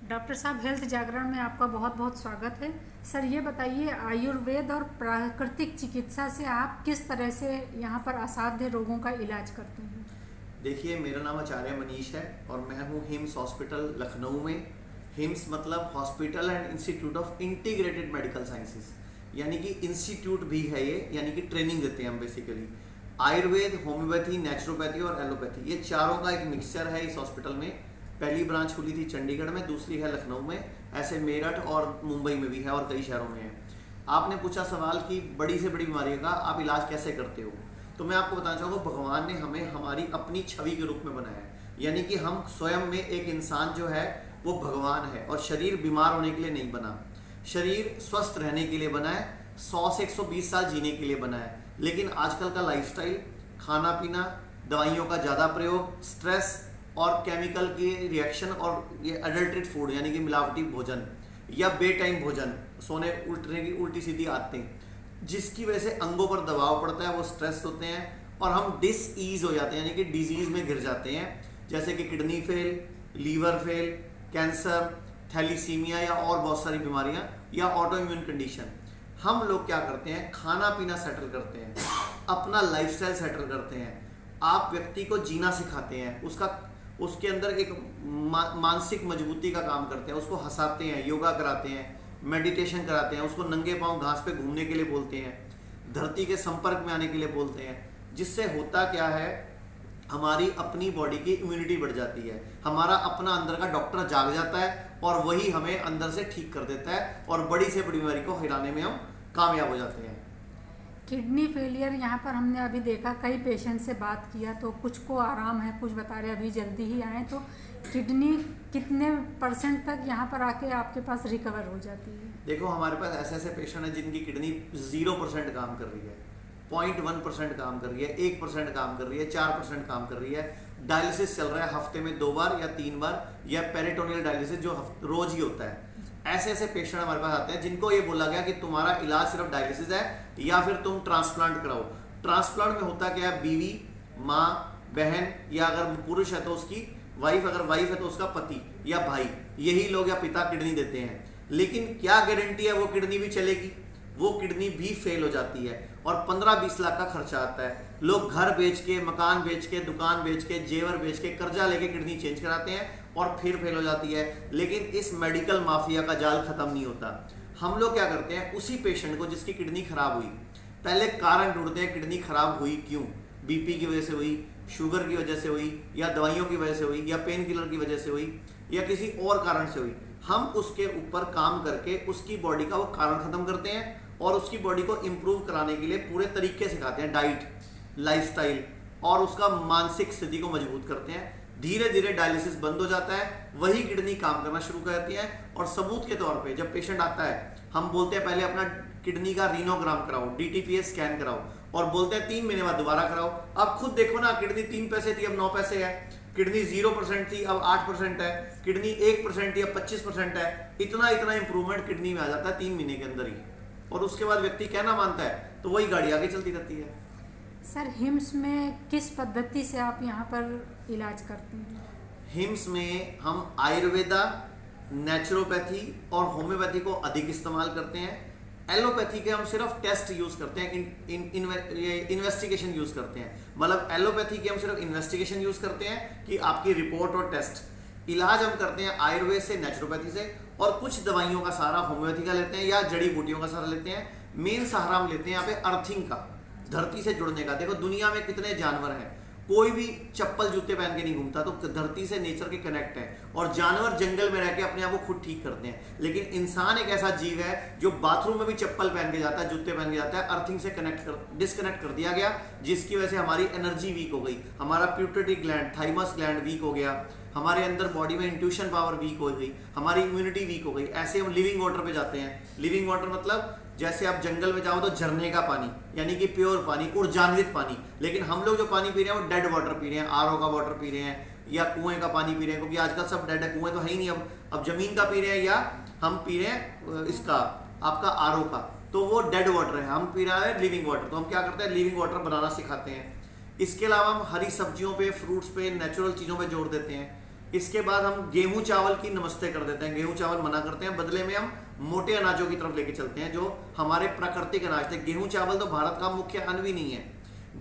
Doctor साहब, health जागरण में आपका बहुत बहुत स्वागत है। सर, ये बताइए, आयुर्वेद और प्राकृतिक चिकित्सा से आप किस तरह से यहाँ पर असाध्य रोगों का इलाज करते हैं? देखिए, मेरा नाम आचार्य मनीष है और मैं हूँ हिम्स हॉस्पिटल लखनऊ में। हिम्स मतलब hospital and institute of integrated medical sciences, यानी कि इंस्टीट्यूट भी है ये, यानी कि ट्रेनिंग देते हैं हम बेसिकली। आयुर्वेद, होम्योपैथी, नेचुरोपैथी और एलोपैथी, ये चारों का एक मिक्सचर है इस हॉस्पिटल में। पहली ब्रांच खुली थी चंडीगढ़ में, दूसरी है लखनऊ में, ऐसे मेरठ और मुंबई में भी है और कई शहरों में है। आपने पूछा सवाल कि बड़ी से बड़ी बीमारियों का आप इलाज कैसे करते हो, तो मैं आपको बताना चाहूँगा, भगवान ने हमें हमारी अपनी छवि के रूप में बनाया है, यानी कि हम स्वयं में एक इंसान जो है वो भगवान है। और शरीर बीमार होने के लिए नहीं बना, शरीर स्वस्थ रहने के लिए बना है, 100 से 120 साल जीने के लिए बना है। लेकिन आजकल का लाइफस्टाइल, खाना पीना, दवाइयोों का ज़्यादा प्रयोग, स्ट्रेस और केमिकल के रिएक्शन और ये अडल्ट्रेट फूड यानी कि मिलावटी भोजन या बे टाइम भोजन, सोने उठने की उल्टी सीधी आदतें, जिसकी वजह से अंगों पर दबाव पड़ता है, वो स्ट्रेस होते हैं और हम डिसईज हो जाते हैं, यानी कि डिजीज़ में घिर जाते हैं, जैसे कि kidney fail, liver fail, cancer, thalassaemia या और बहुत सारी बीमारियां या ऑटो इम्यून कंडीशन। हम लोग क्या करते हैं, खाना पीना सेटल करते हैं, अपना लाइफस्टाइल सेटल करते हैं। आप व्यक्ति को जीना सिखाते हैं, उसके अंदर एक मानसिक मजबूती का काम करते हैं, उसको हंसाते हैं, योगा कराते हैं, मेडिटेशन कराते हैं, उसको नंगे पांव घास पे घूमने के लिए बोलते हैं, धरती के संपर्क में आने के लिए बोलते हैं। जिससे होता क्या है, हमारी अपनी बॉडी की इम्यूनिटी बढ़ जाती है, हमारा अपना अंदर का डॉक्टर जाग जाता है और वही हमें अंदर से ठीक कर देता है और बड़ी से बड़ी बीमारी को हिलाने में हम कामयाब हो जाते हैं। किडनी फेलियर, यहाँ पर हमने अभी देखा, कई पेशेंट से बात किया तो कुछ को आराम है, कुछ बता रहे अभी जल्दी ही आए। तो किडनी कितने % तक यहाँ पर आके आपके पास रिकवर हो जाती है? देखो, हमारे पास ऐसे ऐसे पेशेंट हैं जिनकी किडनी 0% काम कर रही है, 0.1% काम कर रही है, 1% काम कर रही है, 4% काम कर रही है। डायलिसिस चल रहा है हफ्ते में 2 बार या 3 बार, या पेरिटोनियल डायलिसिस जो रोज ही होता है। ऐसे ऐसे पेशेंट हमारे पास आते हैं जिनको ये बोला गया कि तुम्हारा इलाज सिर्फ डायलिसिस है या फिर तुम ट्रांसप्लांट कराओ। ट्रांसप्लांट में होता क्या है, बीवी, माँ, बहन, या अगर पुरुष है तो उसकी वाइफ, अगर वाइफ है तो उसका पति या भाई, यही लोग या पिता किडनी देते हैं। लेकिन क्या गारंटी है वो किडनी भी चलेगी? वो किडनी भी फेल हो जाती है और 15-20 लाख का खर्चा आता है। लोग घर बेच के, मकान बेच के, दुकान बेच के, जेवर बेच के, कर्जा लेके किडनी चेंज कराते हैं और फिर फेल हो जाती है। लेकिन इस मेडिकल माफिया का जाल खत्म नहीं होता। हम लोग क्या करते हैं, उसी पेशेंट को जिसकी किडनी खराब हुई, पहले कारण ढूंढते हैं, किडनी खराब हुई क्यों? बीपी की वजह से हुई, शुगर की वजह से हुई, या दवाइयों की वजह से हुई, या पेन किलर की वजह से हुई, या किसी और कारण से हुई। हम उसके ऊपर काम करके उसकी बॉडी का वो कारण खत्म करते हैं और उसकी बॉडी को इम्प्रूव कराने के लिए पूरे तरीके सिखाते हैं, डाइट, लाइफस्टाइल, और उसका मानसिक स्थिति को मजबूत करते हैं। धीरे धीरे डायलिसिस बंद हो जाता है, वही किडनी काम करना शुरू कर देती है। और सबूत के तौर पे जब पेशेंट आता है, हम बोलते हैं पहले अपना किडनी का रीनोग्राम कराओ, DTPS स्कैन कराओ, और बोलते हैं 3 महीने बाद दोबारा कराओ। अब खुद देखो ना, किडनी 3 पैसे थी अब 9 पैसे है, किडनी 0% थी अब 8% है, किडनी 1% थी अब 25% है। इतना इंप्रूवमेंट किडनी में आ जाता है 3 महीने के अंदर ही, और उसके बाद व्यक्ति कहना मानता है तो वही गाड़ी आगे चलती रहती है। सर, हिम्स में किस पद्धति से आप यहाँ पर इलाज करते हैं? हिम्स में हम आयुर्वेदा, नेचुरोपैथी और होम्योपैथी को अधिक इस्तेमाल करते हैं। एलोपैथी के हम सिर्फ टेस्ट यूज करते हैं, इन्वेस्टिगेशन यूज करते हैं। मतलब एलोपैथी के हम सिर्फ इन्वेस्टिगेशन यूज करते हैं कि आपकी रिपोर्ट और टेस्ट। इलाज हम करते हैं आयुर्वेद से, नेचुरोपैथी से, और कुछ दवाइयों का सहारा होम्योपैथी का लेते हैं या जड़ी बूटियों का सहारा लेते हैं। मेन सहारा हम लेते हैं यहाँ पे अर्थिंग का, धरती से जुड़ने का। देखो, दुनिया में कितने जानवर हैं, कोई भी चप्पल जूते पहन के नहीं घूमता, तो धरती से नेचर के कनेक्ट है। और जानवर जंगल में रह के अपने आप को खुद ठीक करते हैं, लेकिन इंसान एक ऐसा जीव है जो बाथरूम में भी चप्पल पहन के जाता है, जूते पहन के जाता है। अर्थिंग से डिस्कनेक्ट कर दिया गया, जिसकी वजह से हमारी एनर्जी वीक हो गई, हमारा pituitary gland, thymus gland weak हो गया, हमारे अंदर बॉडी में इंट्यूशन पावर वीक हो गई, हमारी इम्यूनिटी वीक हो गई। ऐसे हम लिविंग वाटर पे जाते हैं। लिविंग वाटर मतलब जैसे आप जंगल में जाओ तो झरने का पानी, यानी कि प्योर पानी, ऊर्जान्वित पानी। लेकिन हम लोग जो पानी पी रहे हैं वो डेड वाटर पी रहे हैं, RO का वाटर पी रहे हैं, या कुएं का पानी पी रहे हैं, क्योंकि आजकल सब डेड है, कुएं तो है ही नहीं। अब जमीन का पी रहे हैं, या हम पी रहे हैं इसका आपका RO का, तो वो डेड वाटर है। हम पी रहा है लिविंग वाटर, तो हम क्या करते हैं, लिविंग वाटर बनाना सिखाते हैं। इसके अलावा हम हरी सब्जियों पे, फ्रूट्स पे, नेचुरल चीज़ों पे जोर देते हैं। इसके बाद हम गेहूं चावल की नमस्ते कर देते हैं, गेहूं चावल मना करते हैं, बदले में हम मोटे अनाजों की तरफ लेके चलते हैं जो हमारे प्राकृतिक अनाज थे। गेहूं चावल तो भारत का मुख्य अन्न भी नहीं है।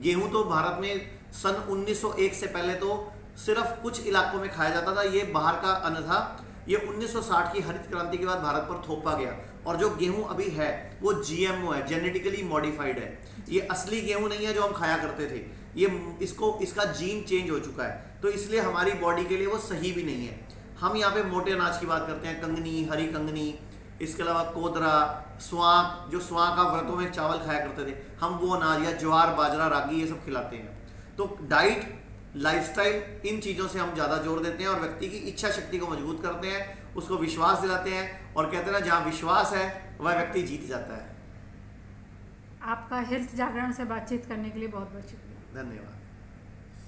गेहूं तो भारत में सन 1901 से पहले तो सिर्फ कुछ इलाकों में खाया जाता था, ये बाहर का अन्न था। ये 1960 की हरित क्रांति के बाद भारत पर थोपा गया, और जो गेहूं अभी है वो जीएमओ है, जेनेटिकली मॉडिफाइड है। ये असली गेहूं नहीं है जो हम खाया करते थे, ये इसका जीन चेंज हो चुका है, तो इसलिए हमारी बॉडी के लिए वो सही भी नहीं है। हम यहाँ पे मोटे अनाज की बात करते हैं, कंगनी, हरी कंगनी, इसके अलावा कोदरा, स्वांक, जो स्वांक आप व्रतों में चावल खाया करते थे, हम वो अनाज, या ज्वार, बाजरा, रागी, ये सब खिलाते हैं। तो डाइट, लाइफस्टाइल, इन चीज़ों से हम ज़्यादा जोर देते हैं और व्यक्ति की इच्छा शक्ति को मजबूत करते हैं, उसको विश्वास दिलाते हैं, और कहते हैं ना, जहाँ विश्वास है वह व्यक्ति जीत जाता है। आपका हेल्थ जागरण से बातचीत करने के लिए बहुत बहुत शुक्रिया। धन्यवाद।